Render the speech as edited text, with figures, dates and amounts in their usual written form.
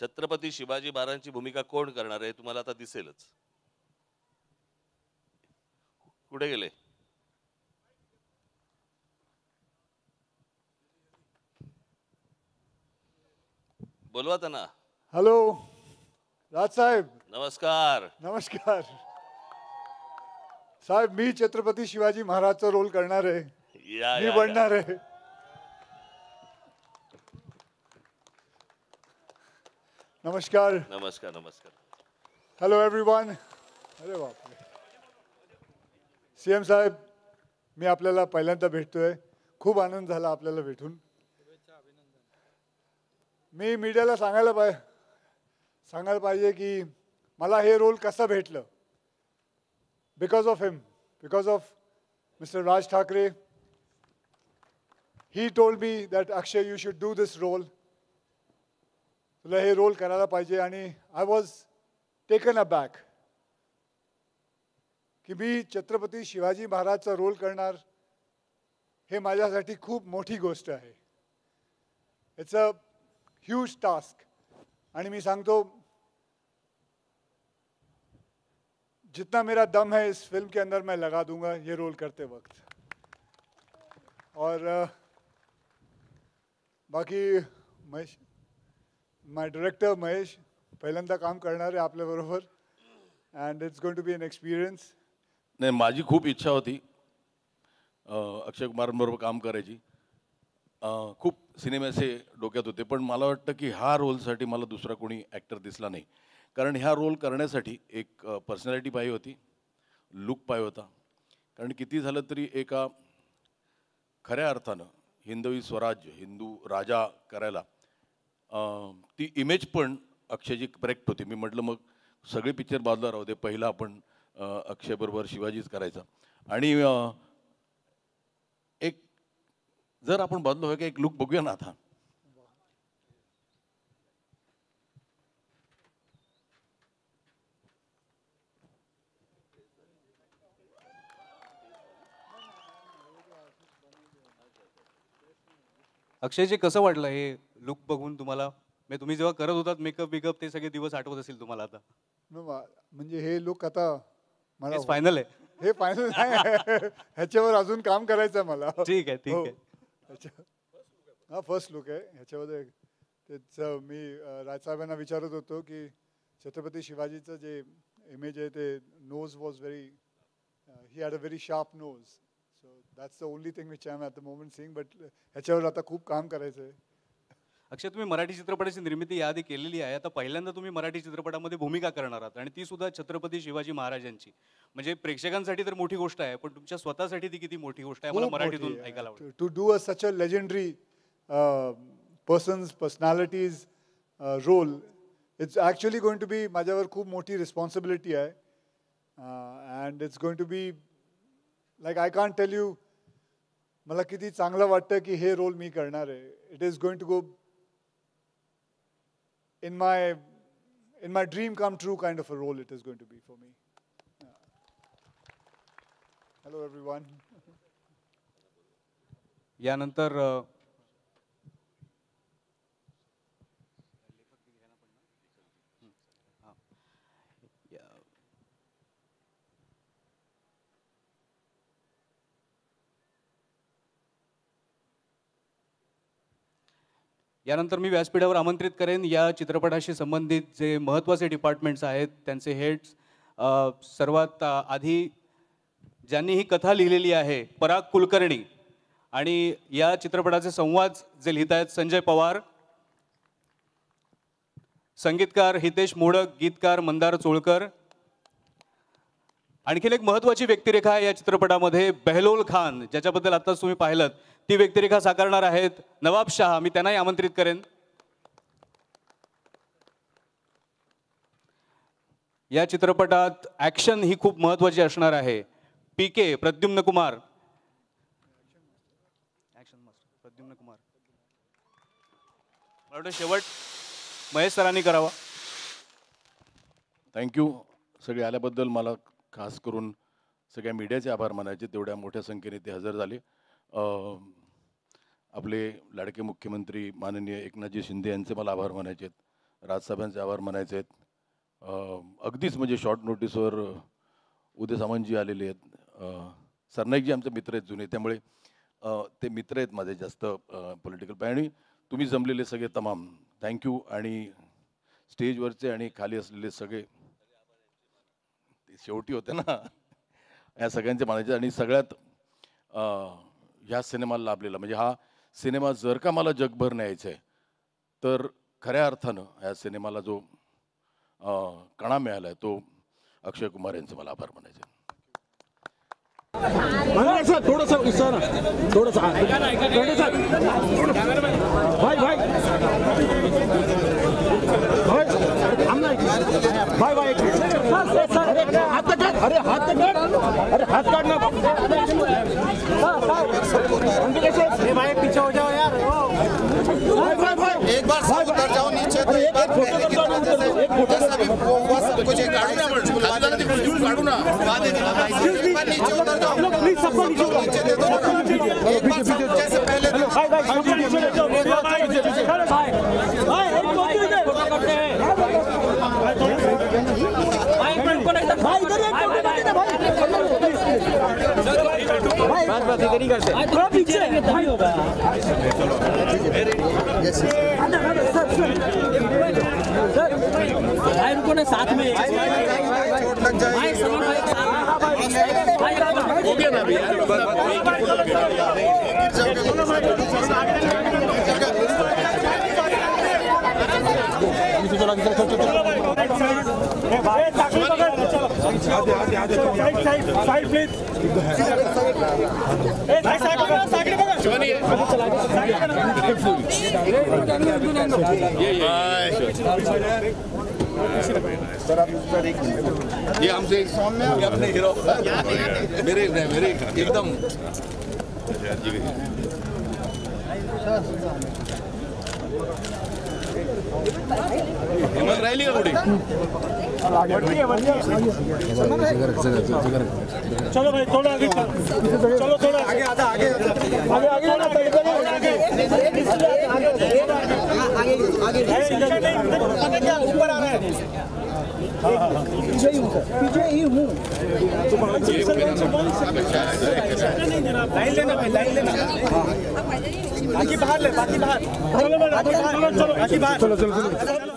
छत्रपती शिवाजी महाराजांची भूमिका कोण करणार आहे तुम्हाला आता दिसेलच. कुठे गेले? बोलवा त्यांना. हॅलो राज साहेब. नमस्कार. नमस्कार साहेब, मी छत्रपती शिवाजी महाराजचा रोल करणार आहे. मी बनणार आहे. नमस्कार. नमस्कार. नमस्कार. Hello everyone. अरे बापरे. सीएम साहेब, मी आपल्याला पहिल्यांदा भेटतोय. खूप आनंद झाला आपल्याला भेटून. मी मीडियाला सांगायला पाहिजे की मला हे रोल कसं भेटलं. Because of him, because of mister Raj Thackeray. He told me that Akshay you should do this role. तुला हे रोल करायला पाहिजे. आणि I was taken aback की मी छत्रपती शिवाजी महाराजचा रोल करणार. हे माझ्यासाठी खूप मोठी गोष्ट आहे. It's a huge task. आणि मी सांगतो, जितना मेरा दम है इस फिल्म के अंदर मैं लगा दूंगा ये रोल करते वक्त. और बाकी महेश, माय डायरेक्टर महेश पहिल्यांदा काम करणार आहे आपल्याबरोबर. And it's going to be an experience. नाही, माझी खूप इच्छा होती अक्षय कुमारांबरोबर काम करायची. खूप सिनेमे असे डोक्यात होते, पण मला वाटतं की ह्या रोलसाठी मला दुसरा कोणी ॲक्टर दिसला नाही. कारण ह्या रोल करण्यासाठी एक पर्सनॅलिटी पाहिजे होती, लुक पाहिजे होता. कारण किती झालं तरी एका खऱ्या अर्थानं हिंदवी स्वराज्य, हिंदू राजा करायला ती इमेज पण अक्षयची करेक्ट होती. मी म्हटलं मग सगळे पिक्चर बाजूला राहू दे, पहिला आपण अक्षयबरोबर शिवाजीच करायचा. आणि एक जर आपण बदलो का एक लुक बघूया ना आता. अक्षयजी, कसं वाटलं हे लुक बघून तुम्हाला? म्हणजे तुम्ही जेव्हा करत होतात मेकअप बिकअप ते सगळे दिवस आठवत असेल तुम्हाला आता? म्हणजे हे लुक आता मला फायनल आहे. हे फायनल नाही, ह्याच्यावर अजून काम करायचं आहे मला. ठीक आहे, ठीक आहे. हा फर्स्ट लुक आहे. ह्याच्यामध्ये तेच मी राजसाहेबांना विचारत होतो की छत्रपती शिवाजीचं जे इमेज आहे ते nose was very, he had a very sharp nose. So that's the only thing which I am at the moment seeing. But ह्याच्यावर आता खूप काम करायचं आहे. अक्षय, तुम्ही मराठी चित्रपटाची निर्मिती याआधी केलेली आहे. आता पहिल्यांदा तुम्ही मराठी चित्रपटामध्ये भूमिका करणार आहात आणि ती सुद्धा छत्रपती शिवाजी महाराजांची. म्हणजे प्रेक्षकांसाठी तर मोठी गोष्ट आहे, पण तुमच्या स्वतःसाठी ती किती मोठी गोष्ट आहे मला मराठीतून ऐकायला आवडेल. To do a such a legendary personalities role, it's actually going to be माझ्यावर खूप मोठी रिस्पॉन्सिबिलिटी आहे. And it's going to be like I can't tell you मला किती चांगलं वाटतं की हे रोल मी करणार आहे. It is going to go in my dream come true kind of a role it is going to be for me. Hello everyone. यानंतर यानंतर मी व्यासपीठावर आमंत्रित करेन या चित्रपटाशी संबंधित जे महत्त्वाचे डिपार्टमेंट्स आहेत त्यांचे हेड्स. सर्वात आधी ज्यांनी ही कथा लिहिलेली आहे पराग कुलकर्णी, आणि या चित्रपटाचे संवाद जे लिहित आहेत संजय पवार, संगीतकार हितेश मोडक, गीतकार मंदार चोळकर. आणखीन एक महत्त्वाची व्यक्तिरेखा आहे या चित्रपटामध्ये, बेहलोल खान, ज्याच्याबद्दल आत्ताच तुम्ही पाहिलं, ती व्यक्तिरेखा साकारणार आहेत नवाब शाह. मी त्यांनाही आमंत्रित करेन. या चित्रपटात ॲक्शन ही खूप महत्त्वाची असणार आहे. पीके प्रद्युम्न कुमार, प्रद्युम्न कुमार. मला वाटतं शेवट महेश सरांनी करावा. थँक्यू. सगळे आल्याबद्दल मला खास करून सगळ्या मीडियाचे आभार मानायचे. तेवढ्या मोठ्या संख्येने ते हजर झाले. आपले लाडके मुख्यमंत्री माननीय एकनाथजी शिंदे यांचे मला आभार मानायचे आहेत. राजसाहेबांचे आभार मानायचे आहेत. अगदीच म्हणजे शॉर्ट नोटीसवर उदय सामंतजी आलेले आहेत. सरनाईकजी आमचे मित्र आहेत जुने, त्यामुळे ते मित्र आहेत माझे जास्त पॉलिटिकल. आणि तुम्ही जमलेले सगळे तमाम थँक्यू. आणि स्टेजवरचे आणि खाली असलेले सगळे ते शेवटी होते ना, या सगळ्यांचे मानायचे. आणि सगळ्यात ह्या सिनेमाला लाभलेला म्हणजे हा सिनेमा जर का मला जगभर न्यायचा आहे तर खऱ्या अर्थानं ह्या सिनेमाला जो कणा मिळाला आहे तो अक्षय कुमार यांचे मला आभार मानायचे. थोडंसं उत्साह ना, थोडंसं भाई अरे हाथ काटना भाई, पीछे हो जाओ यार. एक बार सब उतर जाओ नीचे, तो एक बार पहले की तरह जैसा भी हुआ सब कुछ एक गाड़ी से काढू ना, एक बार नीचे उतर जाओ, नीचे दे दो, एक बार सब जैसे पहले साथ में चोट लग जाएगी. हो गया ना अभी यार. Side please. ये हमसे ये अपने हीरो मेरे एकदम हिम्मत राहिली का कुठे. चलो भाई थोड़ा आगे, चलो थोड़ा आगे, आगे ऊपर आ रहा है. पीछे ही हूँ. लाइन लेना भाई, लाइन लेना. बाकी बाहर ले, बाकी बाहर. चलो बाकी बाहर.